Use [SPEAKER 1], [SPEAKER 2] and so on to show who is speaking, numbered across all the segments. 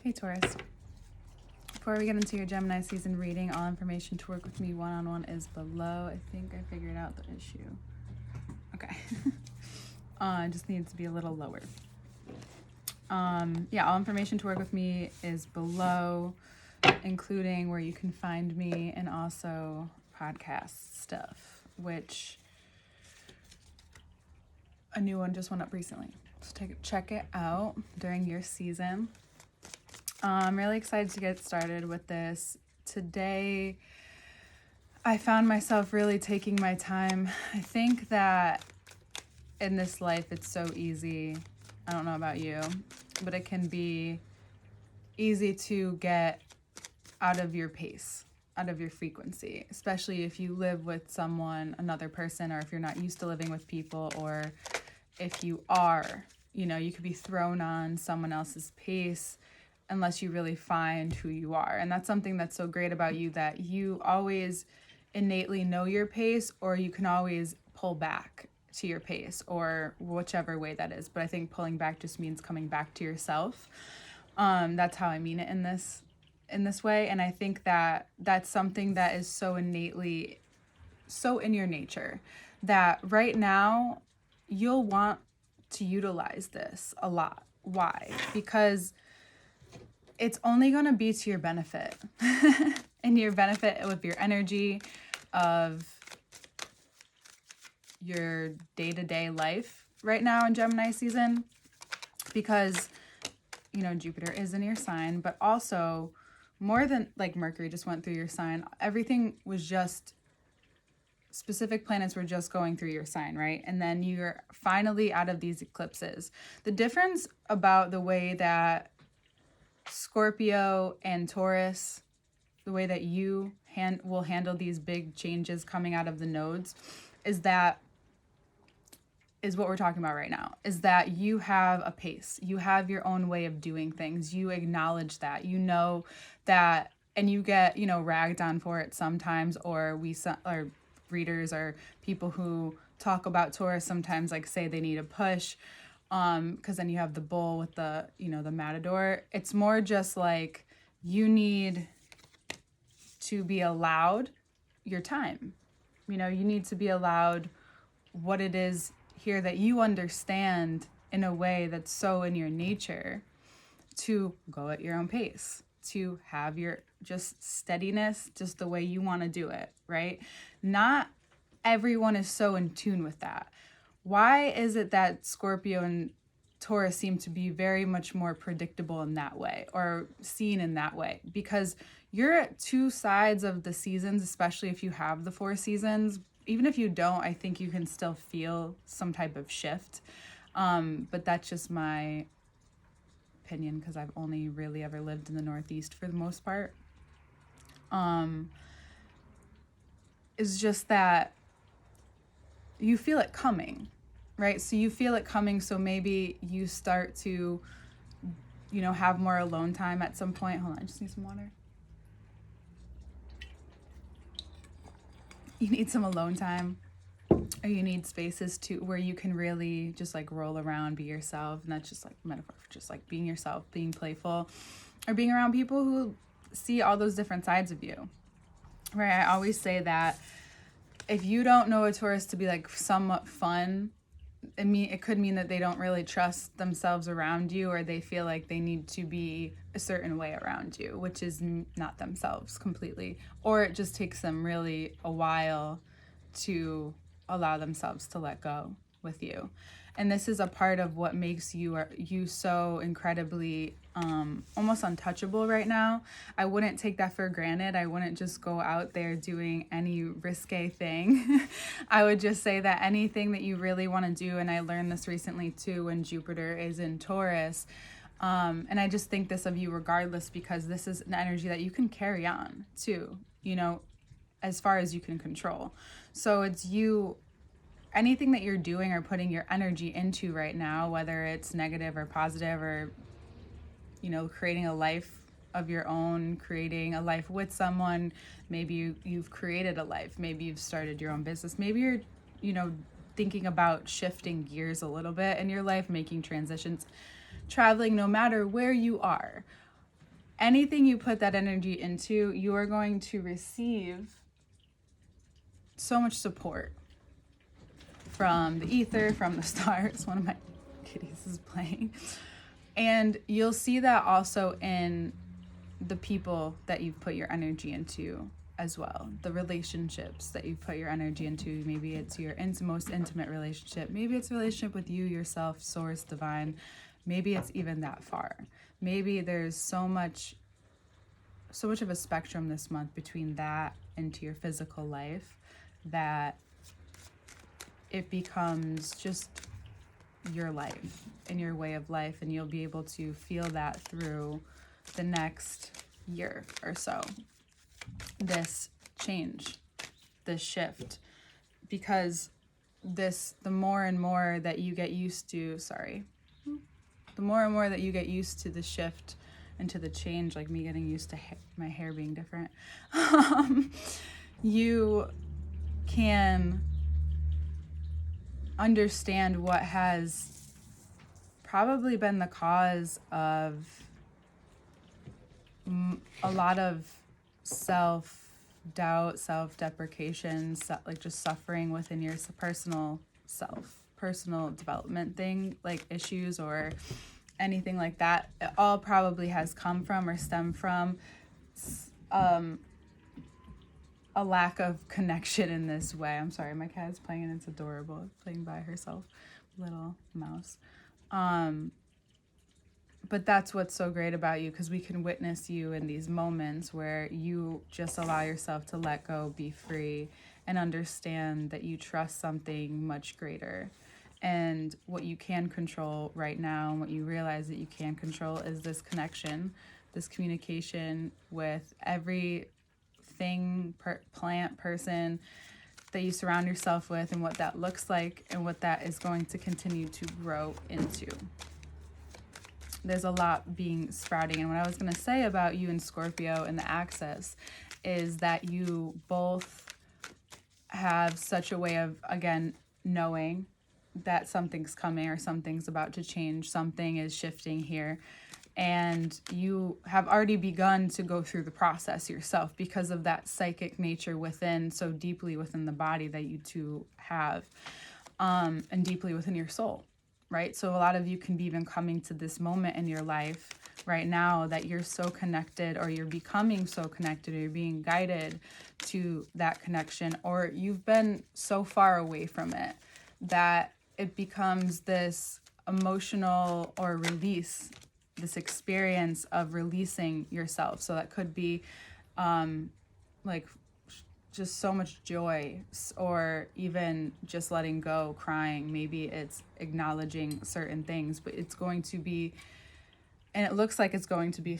[SPEAKER 1] Okay, Taurus. Before we get into your Gemini season reading, all information to work with me one-on-one is below. I think I figured out the issue. Okay. It just needs to be a little lower. Yeah, all information to work with me is below, including where you can find me and also podcast stuff, which a new one just went up recently. So check it out during your season. I'm really excited to get started with this. Today, I found myself really taking my time. I think that in this life, it's so easy. I don't know about you, but it can be easy to get out of your pace, out of your frequency, especially if you live with someone, another person, or if you're not used to living with people, or if you are, you could be thrown on someone else's pace unless you really find who you are. And that's something that's so great about you, that you always innately know your pace, or you can always pull back to your pace, or whichever way that is. But I think pulling back just means coming back to yourself. That's how I mean it in this way. And I think that that's something that is so innately, so in your nature, that right now you'll want to utilize this a lot. Why? Because it's only going to be to your benefit and your benefit with your energy of your day-to-day life right now in Gemini season, because Jupiter is in your sign, but also more than like Mercury just went through your sign. Everything was just specific planets were just going through your sign, right? And then you're finally out of these eclipses. The difference about the way that Scorpio and Taurus, the way that you will handle these big changes coming out of the nodes, is what we're talking about right now, is that you have a pace. You have your own way of doing things. You acknowledge that, that, and you get, ragged on for it sometimes, or readers or people who talk about Taurus sometimes say they need a push, because then you have the bull with the, the matador. It's more just you need to be allowed your time. You need to be allowed what it is here that you understand in a way that's so in your nature, to go at your own pace, to have your just steadiness, just the way you want to do it, right? Not everyone is so in tune with that. Why is it that Scorpio and Taurus seem to be very much more predictable in that way, or seen in that way? Because you're at two sides of the seasons, especially if you have the 4 seasons. Even if you don't, I think you can still feel some type of shift. But that's just my opinion, because I've only really ever lived in the Northeast for the most part. It's just that you feel it coming, right? So you feel it coming, so maybe you start to, have more alone time at some point. Hold on, I just need some water. You need some alone time, or you need spaces where you can really just roll around, be yourself. And that's just metaphor for just being yourself, being playful, or being around people who see all those different sides of you, right? I always say that if you don't know a Taurus to be somewhat fun, it could mean that they don't really trust themselves around you, or they feel like they need to be a certain way around you, which is not themselves completely. Or it just takes them really a while to allow themselves to let go with you. And this is a part of what makes you so incredibly almost untouchable right now. I wouldn't take that for granted. I wouldn't just go out there doing any risque thing. I would just say that anything that you really want to do, and I learned this recently too when Jupiter is in Taurus, and I just think this of you regardless, because this is an energy that you can carry on too, as far as you can control. So it's anything that you're doing or putting your energy into right now, whether it's negative or positive, or creating a life of your own, creating a life with someone. Maybe you've created a life, maybe you've started your own business, maybe you're thinking about shifting gears a little bit in your life, making transitions, traveling, no matter where you are. anything you put that energy into, you are going to receive so much support from the ether, from the stars. One of my kitties is playing. And you'll see that also in the people that you've put your energy into as well. The relationships that you've put your energy into. Maybe it's your most intimate relationship. Maybe it's a relationship with you, yourself, source, divine. Maybe it's even that far. Maybe there's so much of a spectrum this month between that into your physical life that it becomes just your life and your way of life, and you'll be able to feel that through the next year or so. This change, this shift, because the more and more that you get used to, the more and more that you get used to the shift and to the change, like me getting used to my hair being different, you can understand what has probably been the cause of a lot of self-doubt, self-deprecation, like just suffering within your personal development thing, like issues or anything like that. It all probably has come from or stemmed from a lack of connection in this way. I'm sorry, my cat is playing and it's adorable. It's playing by herself, little mouse. But that's what's so great about you, because we can witness you in these moments where you just allow yourself to let go, be free, and understand that you trust something much greater. And what you can control right now, and what you realize that you can control, is this connection, this communication with every thing, plant, person that you surround yourself with, and what that looks like, and what that is going to continue to grow into. There's a lot being sprouting. And what I was going to say about you and Scorpio and the axis is that you both have such a way of, again, knowing that something's coming or something's about to change, something is shifting here. And you have already begun to go through the process yourself because of that psychic nature within, so deeply within the body that you two have, and deeply within your soul, right? So a lot of you can be even coming to this moment in your life right now that you're so connected, or you're becoming so connected, or you're being guided to that connection, or you've been so far away from it that it becomes this emotional or release, this experience of releasing yourself. So that could be like just so much joy, or even just letting go, crying. Maybe it's acknowledging certain things, but it's going to be, and it looks like it's going to be,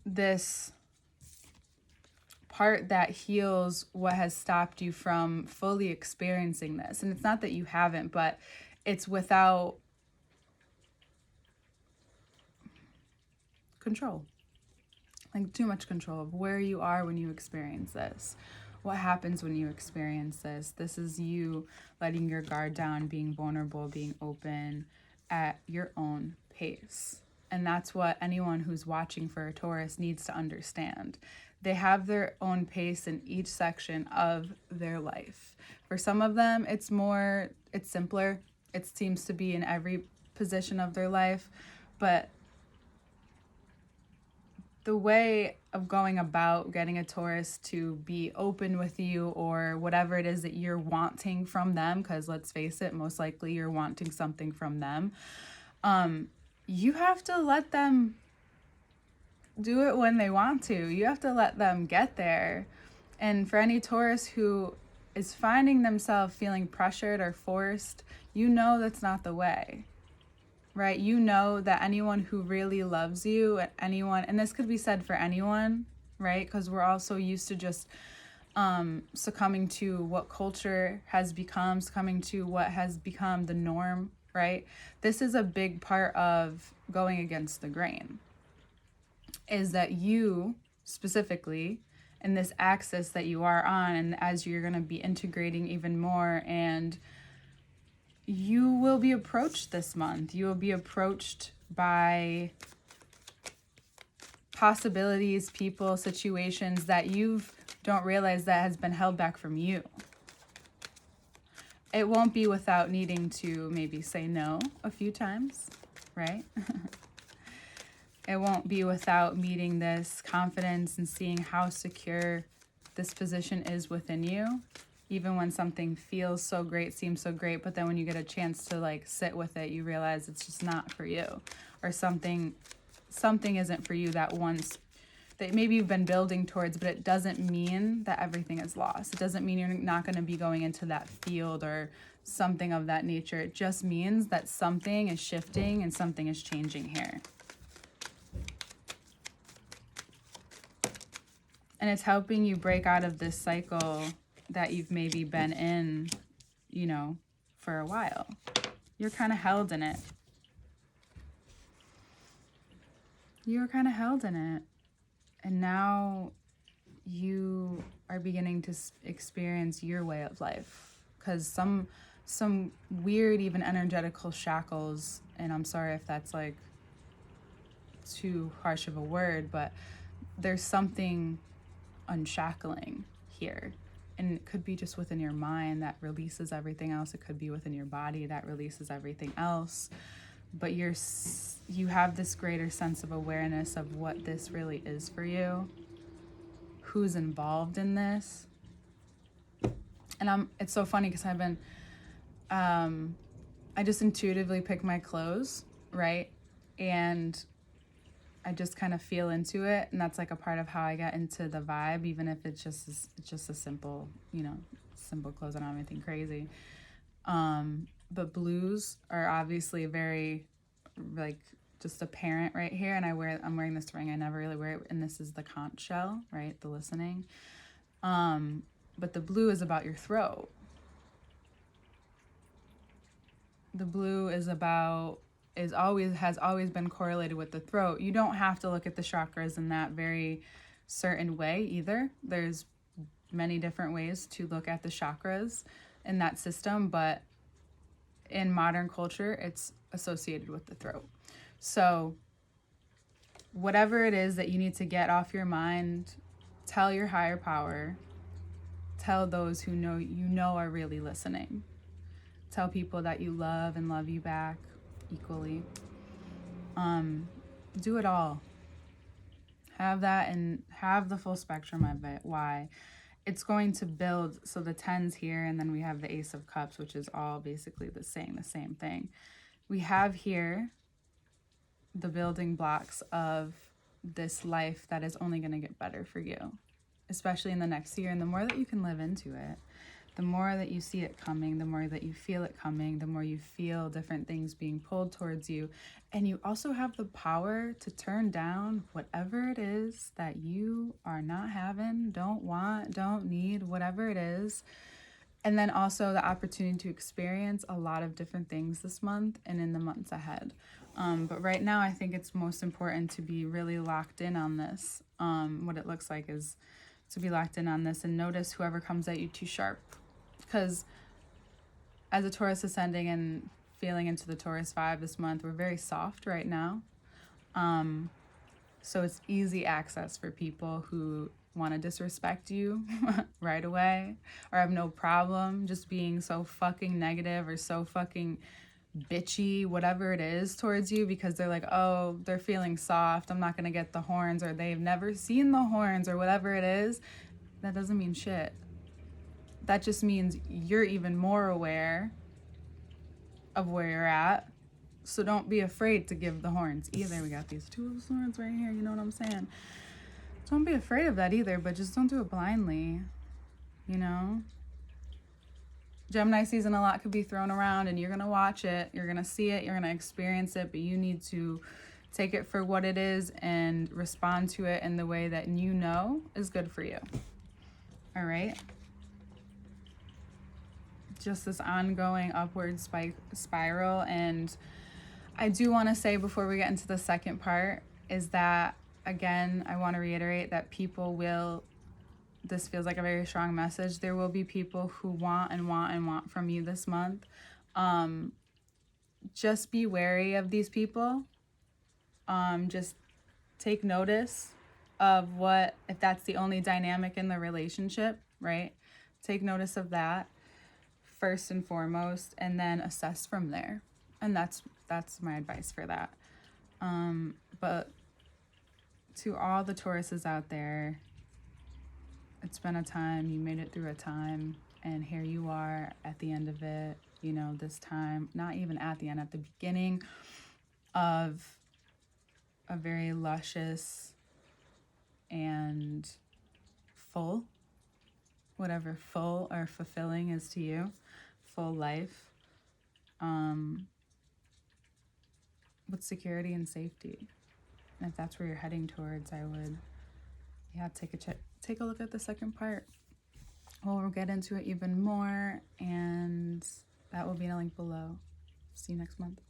[SPEAKER 1] this part that heals what has stopped you from fully experiencing this. And it's not that you haven't, but it's without control, like too much control of where you are when you experience this, what happens when you experience this. This is you letting your guard down, being vulnerable, being open at your own pace. And that's what anyone who's watching for a Taurus needs to understand. They have their own pace in each section of their life. For some of them, it's simpler. It seems to be in every position of their life. But the way of going about getting a Taurus to be open with you, or whatever it is that you're wanting from them, because let's face it, most likely you're wanting something from them, you have to let them do it when they want to. You have to let them get there. And for any Taurus who is finding themselves feeling pressured or forced, you know that's not the way, right? You know that anyone who really loves you, anyone, and this could be said for anyone, right? Because we're all so used to just succumbing to what culture has become, succumbing to what has become the norm, right? This is a big part of going against the grain, is that you specifically, in this axis that you are on, and as you're going to be integrating even more, and you will be approached this month. You will be approached by possibilities, people, situations that you don't realize that has been held back from you. It won't be without needing to maybe say no a few times, right? It won't be without meeting this confidence and seeing how secure this position is within you. Even when something feels so great, seems so great, but then when you get a chance to like sit with it, you realize it's just not for you, or something isn't for you that maybe you've been building towards, but it doesn't mean that everything is lost. It doesn't mean you're not going to be going into that field or something of that nature. It just means that something is shifting and something is changing here. And it's helping you break out of this cycle that you've maybe been in, for a while. You're kind of held in it. You were kind of held in it. And now you are beginning to experience your way of life. Because some weird, even energetical shackles, and I'm sorry if that's like too harsh of a word, but there's something unshackling here. And it could be just within your mind that releases everything else. It could be within your body that releases everything else. But you have this greater sense of awareness of what this really is for you, who's involved in this. And it's so funny because I've been, I just intuitively pick my clothes, right? And I just kind of feel into it, and that's like a part of how I get into the vibe, even if it's just a simple, simple clothes. I don't have anything crazy. But blues are obviously very, like, just apparent right here, and I'm wearing this ring. I never really wear it, and this is the conch shell, right? The listening. But the blue is about your throat. The blue has always been correlated with the throat. You don't have to look at the chakras in that very certain way either. There's many different ways to look at the chakras in that system, but in modern culture, it's associated with the throat. So whatever it is that you need to get off your mind, tell your higher power, tell those who are really listening. Tell people that you love and love you back equally. Do it all. Have that and have the full spectrum of it. Why? It's going to build. So the 10's here, and then we have the Ace of Cups, which is all basically the same thing. We have here the building blocks of this life that is only going to get better for you, especially in the next year. And the more that you can live into it, the more that you see it coming, the more that you feel it coming, the more you feel different things being pulled towards you. And you also have the power to turn down whatever it is that you are not having, don't want, don't need, whatever it is. And then also the opportunity to experience a lot of different things this month and in the months ahead. But right now, I think it's most important to be really locked in on this. What it looks like is to be locked in on this and notice whoever comes at you too sharp. Because as a Taurus ascending and feeling into the Taurus vibe this month, we're very soft right now. So it's easy access for people who want to disrespect you right away, or have no problem just being so fucking negative or so fucking bitchy, whatever it is, towards you, because they're like, oh, they're feeling soft, I'm not going to get the horns, or they've never seen the horns, or whatever it is. That doesn't mean shit. That just means you're even more aware of where you're at. So don't be afraid to give the horns either. We got these two swords right here, you know what I'm saying? Don't be afraid of that either, but just don't do it blindly, Gemini season, a lot could be thrown around, and you're going to watch it, you're going to see it, you're going to experience it, but you need to take it for what it is and respond to it in the way that is good for you. All right? Just this ongoing upward spiral. And I do want to say before we get into the second part is that, again, I want to reiterate that this feels like a very strong message. There will be people who want from you this month. Just be wary of these people. Just take notice of what, if that's the only dynamic in the relationship, right? Take notice of that first and foremost, and then assess from there. And that's my advice for that. But to all the Tauruses out there, it's been a time, you made it through a time, and here you are at the end of it, you know, this time, not even at the end, at the beginning of a very luscious and full, whatever full or fulfilling is to you, full life, with security and safety. And if that's where you're heading towards, I would, take a look at the second part. We'll get into it even more, and that will be in a link below. See you next month.